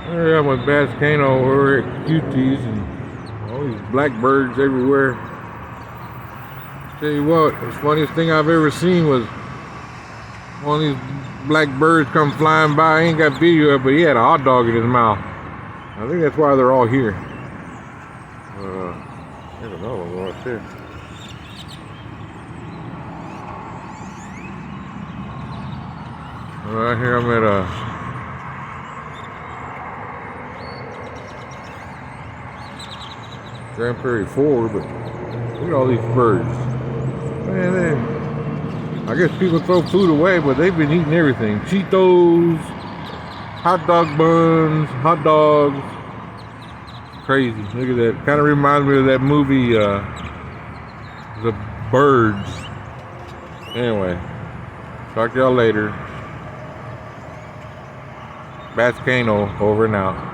Yeah, I'm with Bascano over at QT's and all these blackbirds everywhere. Tell you what, the funniest thing I've ever seen was one of these blackbirds come flying by. I ain't got video of it, but he had a hot dog in his mouth. I think that's why they're all here. There's another one right there. Right here I'm at Grand Prairie Ford, but look at all these birds. Man, I guess people throw food away, but they've been eating everything. Cheetos, hot dog buns, hot dogs. Crazy. Look at that. Kind of reminds me of that movie, The Birds. Anyway, talk to y'all later. Bascano over and out.